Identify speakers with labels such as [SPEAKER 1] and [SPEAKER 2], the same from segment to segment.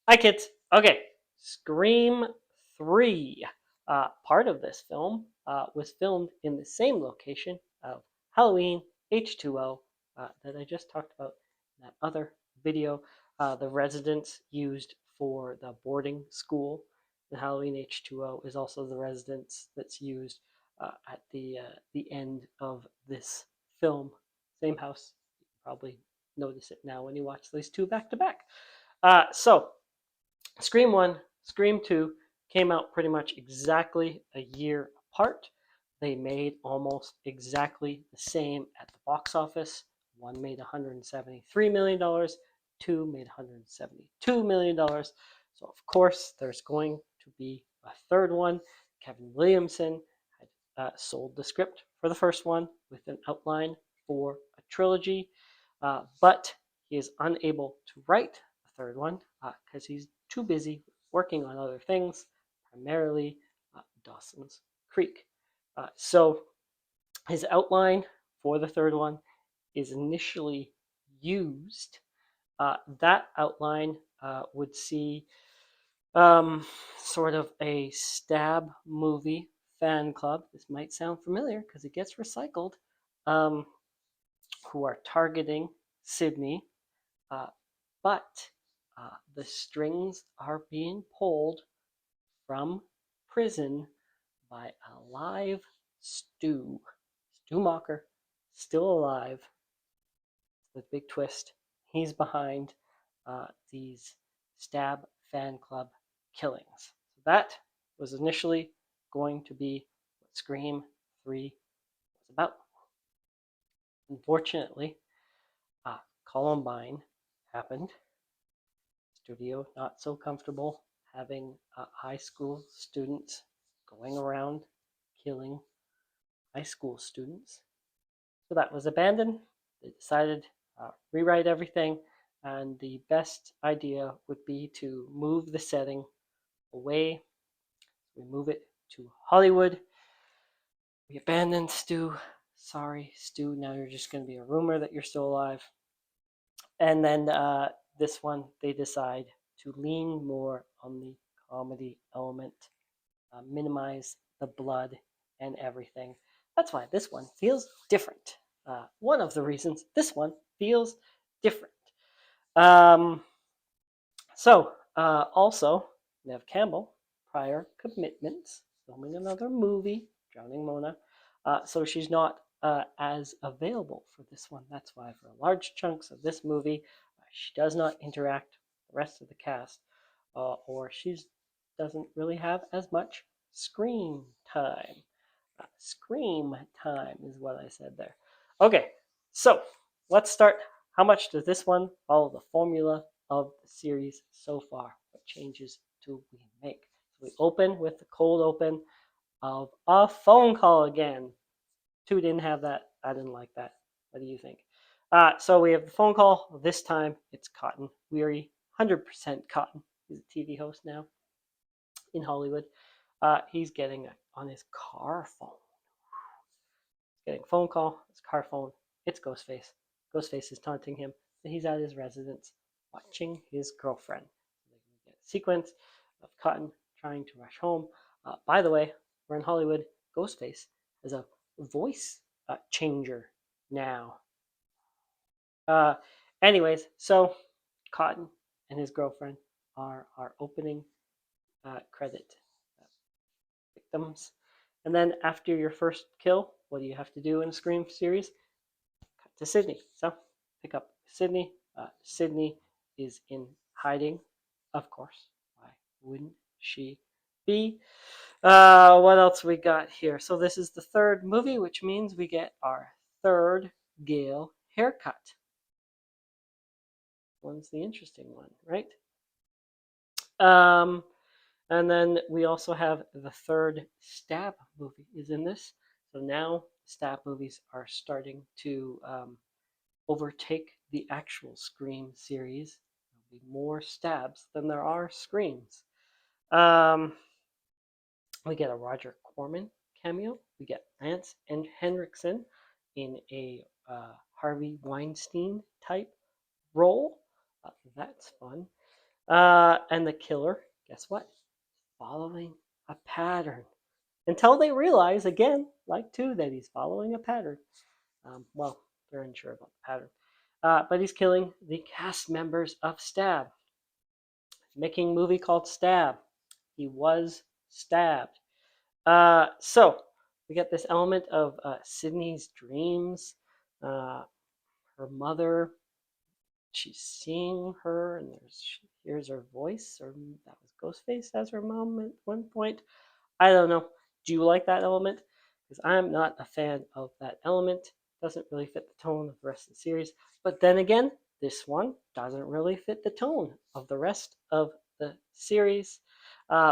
[SPEAKER 1] Hi, kids. Okay, Scream 3. Part of this film was filmed in the same location of Halloween H2O that I just talked about in that other video. The residence used for the boarding school in Halloween H2O is also the residence that's used at the end of this film. Same house. You can probably notice it now when you watch these two back to back. So Scream 1, Scream 2 came out pretty much exactly a year apart. They made almost exactly the same at the box office. One made $173 million, two made $172 million. So, of course, there's going to be a third one. Kevin Williamson had sold the script for the first one with an outline for a trilogy, but he is unable to write a third one because he's too busy working on other things, primarily Dawson's Creek. So his outline for the third one is initially used. That outline would see sort of a stab movie fan club. This might sound familiar because it gets recycled. Um, who are targeting Sydney, uh, but the strings are being pulled from prison by a live Stu. Stu Mocker, still alive. The big twist. He's behind these Stab fan club killings. So that was initially going to be what Scream 3 was about. Unfortunately, Columbine happened. Studio not so comfortable having high school students going around killing high school students. So that was abandoned. They decided rewrite everything, and the best idea would be to move the setting away. We move it to Hollywood. We abandoned Stu. Sorry, Stu. Now you're just going to be a rumor that you're still alive. And then this one, they decide to lean more on the comedy element, minimize the blood and everything. That's why this one feels different. One of the reasons this one feels different. Um, also, Nev Campbell, prior commitments, filming another movie, Drowning Mona. So she's not as available for this one. That's why, for large chunks of this movie, she does not interact with the rest of the cast, or she doesn't really have as much screen time. Scream time is what I said there. Okay, so let's start. How much does this one follow the formula of the series so far? What changes do we make? So we open with the cold open of a phone call again. Two didn't have that. I didn't like that. What do you think? So we have the phone call. This time it's Cotton Weary, 100% Cotton. He's a TV host now in Hollywood. He's getting on his car phone. Getting a phone call, his car phone. It's Ghostface. Ghostface is taunting him that he's at his residence watching his girlfriend. So they get a sequence of Cotton trying to rush home. By the way, we're in Hollywood. Ghostface has a voice changer now. Uh, so Cotton and his girlfriend are our opening credit victims. And then after your first kill, what do you have to do in a Scream series? Cut to Sydney. So pick up Sydney. Sydney is in hiding, of course. Why wouldn't she be? What else we got here? So this is the third movie, which means we get our third Gale haircut. One's the interesting one, right? Um, and then we also have the third Stab movie is in this. So now Stab movies are starting to overtake the actual Scream series. There'll be more stabs than there are screams. Um, we get a Roger Corman cameo. We get Lance and Henriksen in a Harvey Weinstein type role. That's fun. And the killer, guess what? Following a pattern until they realize again, like two, that he's following a pattern. Well, they're unsure about the pattern. But he's killing the cast members of Stab. Making a movie called Stab. He was stabbed. So we get this element of Sydney's dreams. Uh, Her mother, she's seeing her, and she hears her voice, or that was Ghostface as her mom at one point. I don't know. Do you like that element? Because I'm not a fan of that element. Doesn't really fit the tone of the rest of the series. But then again, this one doesn't really fit the tone of the rest of the series.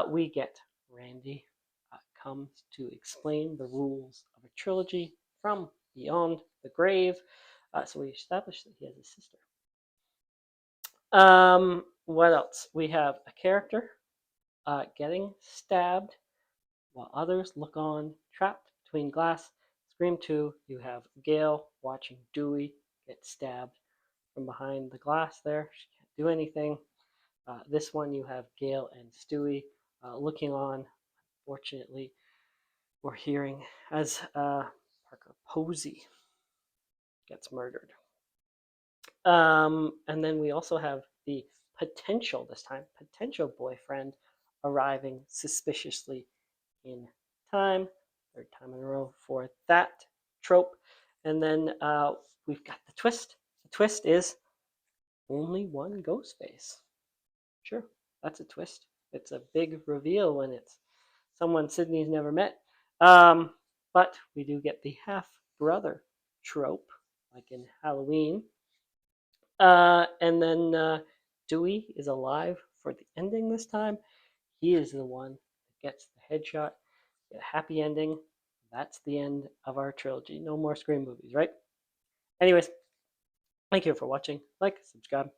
[SPEAKER 1] We get Randy comes to explain the rules of a trilogy from beyond the grave. So we established that he has a sister. What else? We have a character getting stabbed while others look on, trapped between glass. Scream 2, you have Gail watching Dewey get stabbed from behind the glass there. She can't do anything. This one, you have Gail and Stewie looking on. Fortunately, we're hearing as Parker Posey gets murdered. And then we also have the this time, potential boyfriend arriving suspiciously in time. Third time in a row for that trope. And then we've got the twist. The twist is only one ghost face. Sure, that's a twist. It's a big reveal when it's someone Sydney's never met. But we do get the half brother trope, like in Halloween. And then Dewey is alive for the ending this time. He is the one that gets the headshot. Get a happy ending. That's the end of our trilogy. No more Scream movies, right? Anyways, thank you for watching. Like, subscribe,